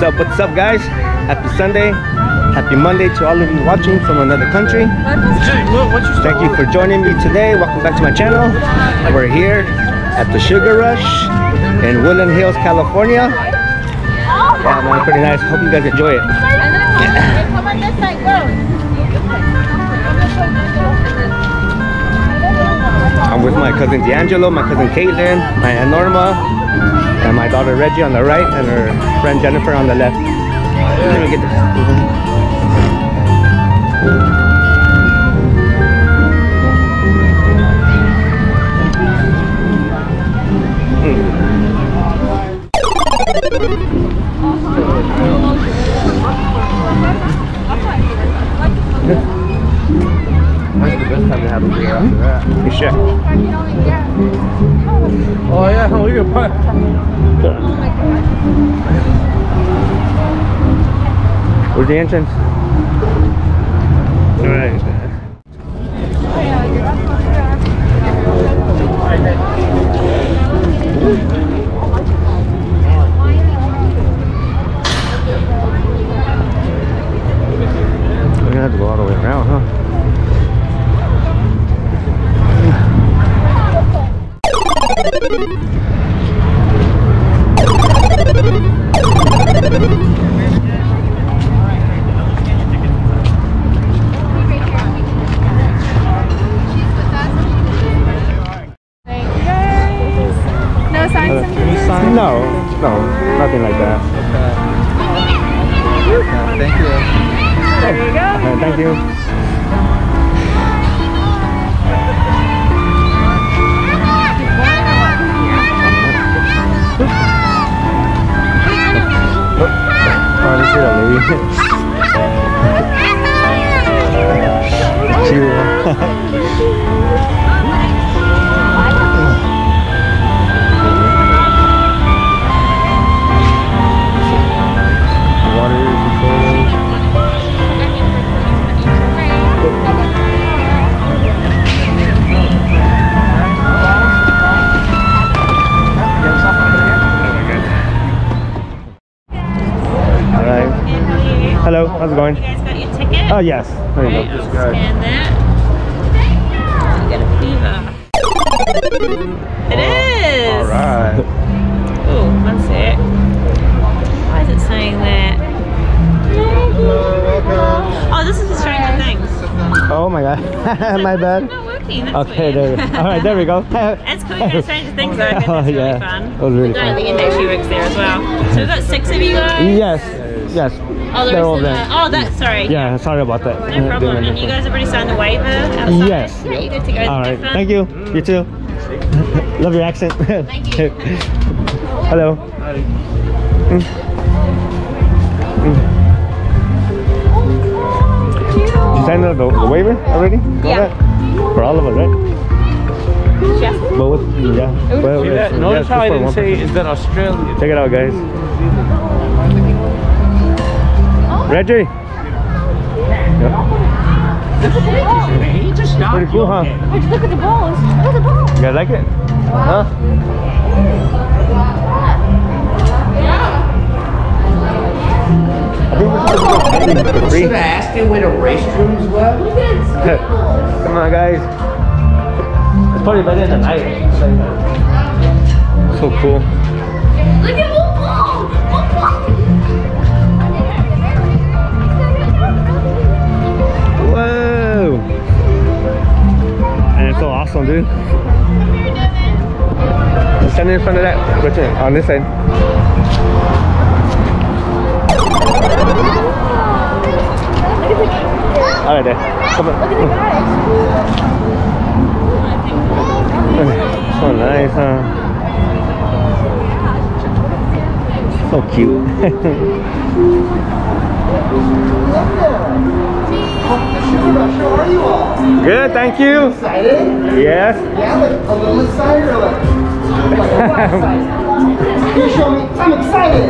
What's up, guys? Happy Sunday, happy Monday to all of you watching from another country. Thank you for joining me today. Welcome back to my channel. We're here at the Sugar Rush in Woodland Hills, California. Yeah, man, pretty nice. Hope you guys enjoy it. Come on this side, go. I'm with my cousin D'Angelo, my cousin Caitlin, my Aunt Norma, and my daughter Reggie on the right, and her friend Jennifer on the left. Let me get this. That's the best time to have a beer after that. You should. Oh yeah, we can put. Where's the entrance? Alright. We're gonna have to go all the way around, huh? No, nothing like that. Thank you. There you go. Thank you. Oh, let's see that lady. Cute. Hello, how's it going? You guys got your ticket? Oh, yes. There you go. Scan that. You got a fever. It is! Alright. Oh, one sec. Why is it saying that? Oh, this is for Stranger Things. Oh my god. My bad. It's not working. That's Okay, weird. there. Alright, there we go. It's cool. You got Stranger Things though. That's really yeah. fun. That was really The guy fun. at the end actually works there as well. So we've got 6 of you guys? Yes. Yes. Oh, the They're rest all of there. the... Oh, that's... Sorry. Yeah, sorry about that. No problem. And you guys have already signed the waiver outside? Yes. Yeah, you good to go. Alright, thank you. You too. Love your accent. Thank you. Hello. Did you sign the waiver already? Yeah. For all of us, right? Yes. Both? Yeah. Well, Notice how I didn't say is that Australian. Check it out, guys. Reggie. Yeah. Pretty cool, huh? Look at the balls. Look at the balls. You guys like it? Huh? I think we're supposed to go camping for free. Should have asked him where the restrooms were. Come on, guys. It's probably better than night. So cool. Look at the balls. Whoa! And it's so awesome, dude. Stand in front of that. On this side. Alright, there. Come on. So nice, huh? So cute. How are you all? Good, thank you. Excited? Yes. Yeah, like a little excited or like excited? Can you show me? I'm excited.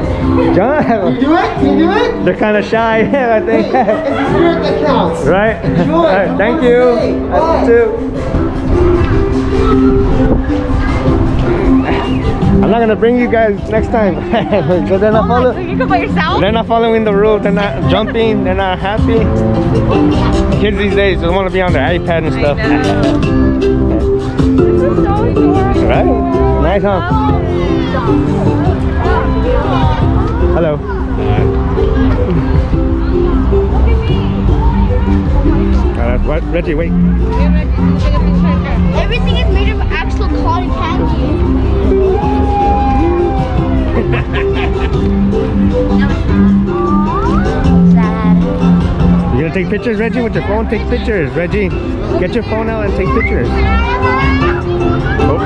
John. Can you do it? Can you do it? They're kind of shy, I think. Hey, it's the spirit that counts. Right? Enjoy. All right, thank you. That's too. I'm I'm not gonna bring you guys next time. Because they're not So you go by yourself? they're not following the rules. They're not jumping. They're not happy. Kids these days they want to be on their iPad and stuff. This is so adorable. Right? Nice, huh? Hello. What? Reggie, wait. Everything is made of actual cotton candy. You gonna take pictures, Reggie? With your phone? Take pictures, Reggie. Get your phone out and take pictures. Oh.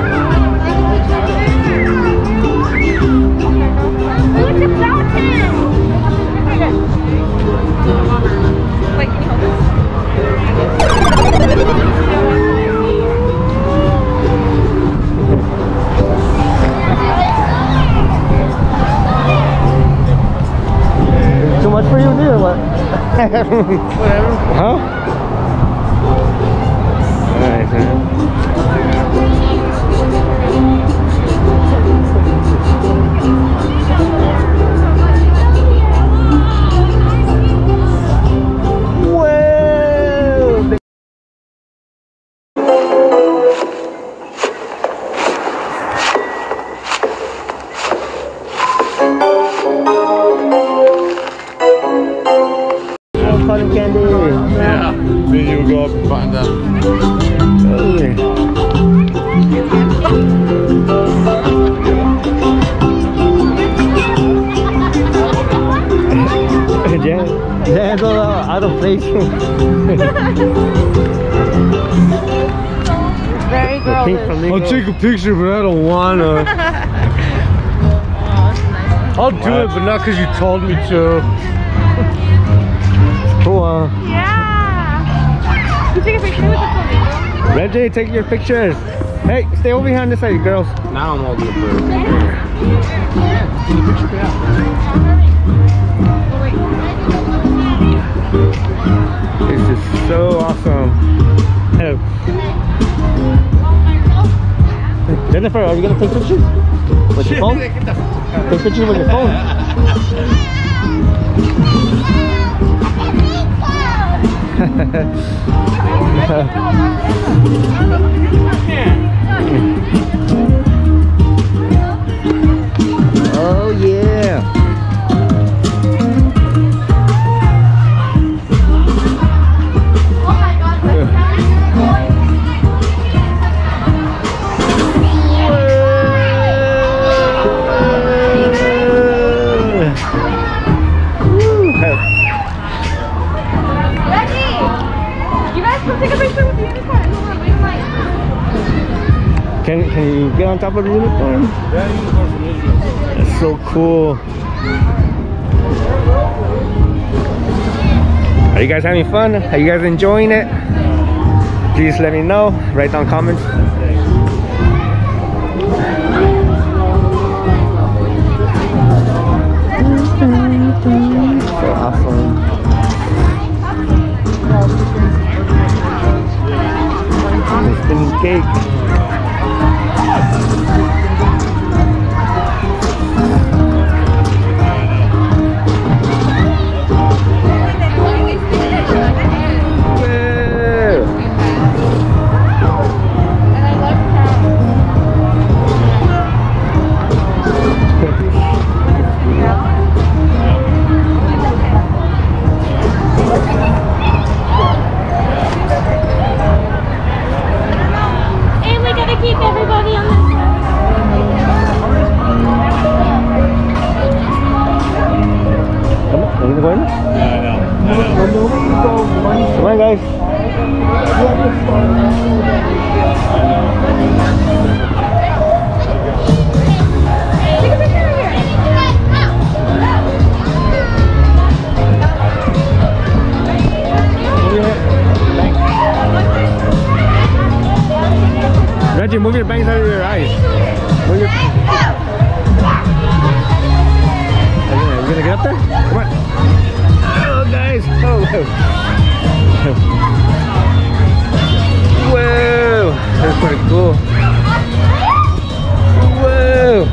Look at the fountain. Wait, can you hold this? Too much for you, dude, or what? Whatever. Huh? Alright, man. Cotton candy. Yeah. Then you go up and find them. Yeah, it's all out of place. Very girlish. I'll take a picture, but I don't wanna. I'll do it, but not because you told me to. Cool. Yeah. You take a picture with the flamingo? Reggie, take your pictures. Hey, stay over here on this side, girls. Now I'm all good for it. This is so awesome. Hello. Jennifer, are you gonna take pictures? With your phone? Take pictures with your phone. Oh yeah. Take a picture with the unicorn. Can you get on top of the unicorn? That unicorn from Israel. That's so cool. Are you guys having fun? Are you guys enjoying it? Please let me know. Write down comments. So awesome. Spinning cake. Keep everybody on this side. Come on, are you going? Come on, guys. Take a picture here. Reggie, move your bangs out of your eyes. Move your... Are you gonna get up there? Come on. Oh, guys. Oh, whoa. That's pretty cool. Whoa.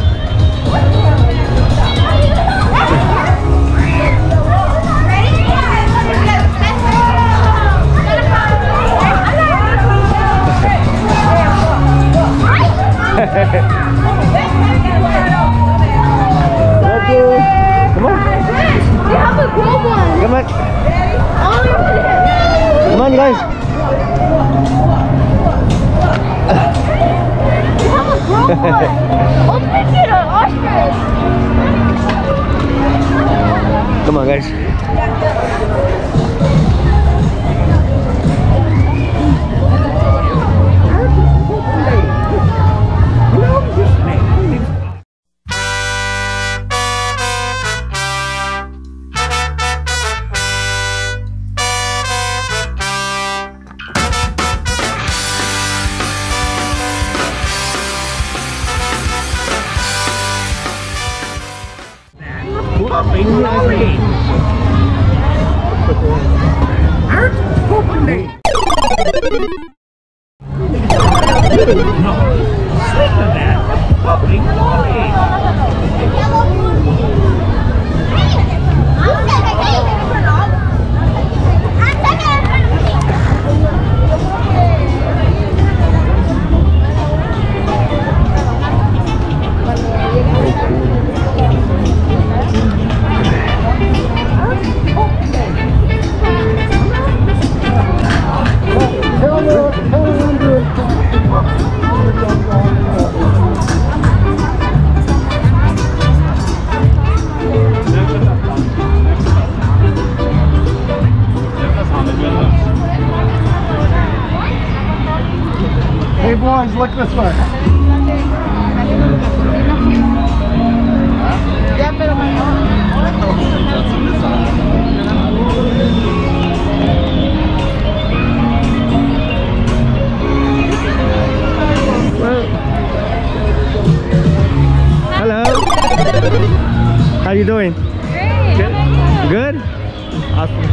guys. Come on, guys. Hey boys, look this way. Hello. How you doing? Great. Good? Awesome.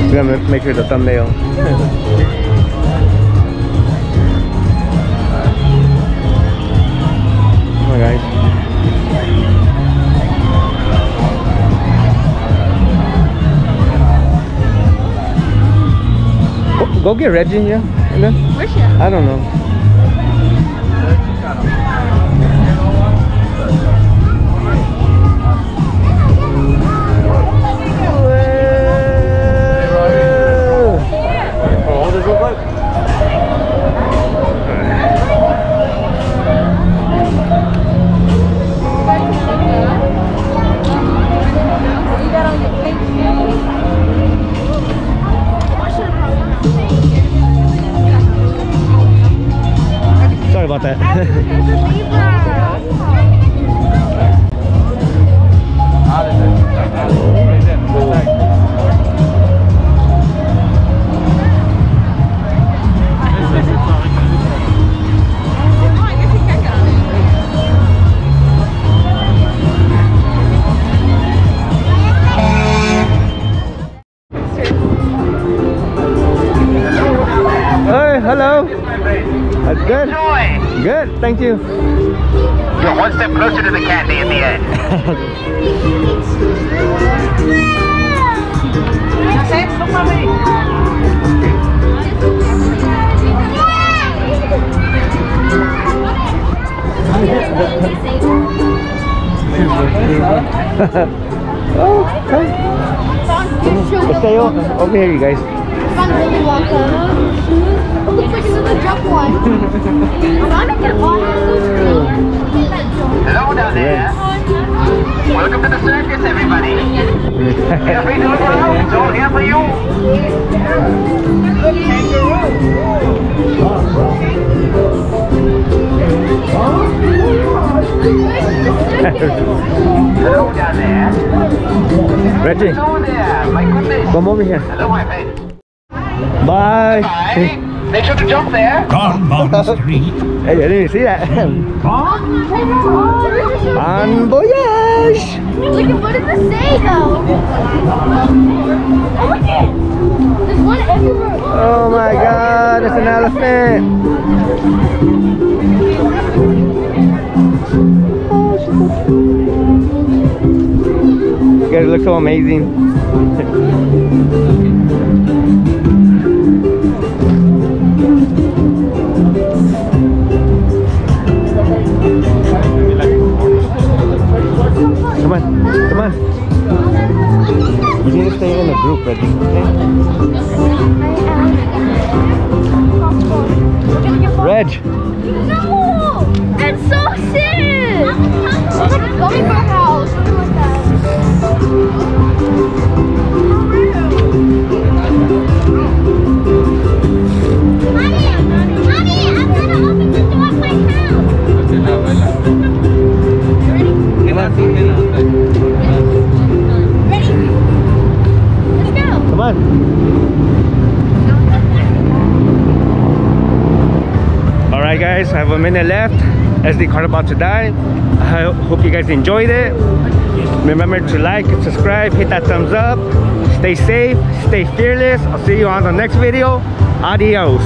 We're gonna make her the thumbnail. Come on, guys. Go get Reggie, yeah? And then? Where's she? I don't know. What does it look like? Sorry about that. Hey, hello. Good. Good, thank you. You're one step closer to the candy in the end. Oh, okay. Stay over here, you guys. It looks like another jump one. Hello down there. Welcome to the circus, everybody. Feel free to look around. It's all here for you. Hello down there. Reggie, Hello there. My goodness. come over here. Hello, my friend. Bye. Bye. Make sure to jump there. Hey, I didn't see that. Bon voyage. Look at what does it say though? Oh, look at it. There's one everywhere. Oh my God, it's an elephant. You guys look so amazing. ready. Okay? Reg, No! It's so sick! It's like a gummy bear house, something like that. Mommy, I'm gonna open the door of my house. Ready? Let's go. come on. Alright guys, I have a minute left. SD card about to die. I hope you guys enjoyed it. Remember to like and subscribe, hit that thumbs up. Stay safe, stay fearless. I'll see you on the next video. Adios.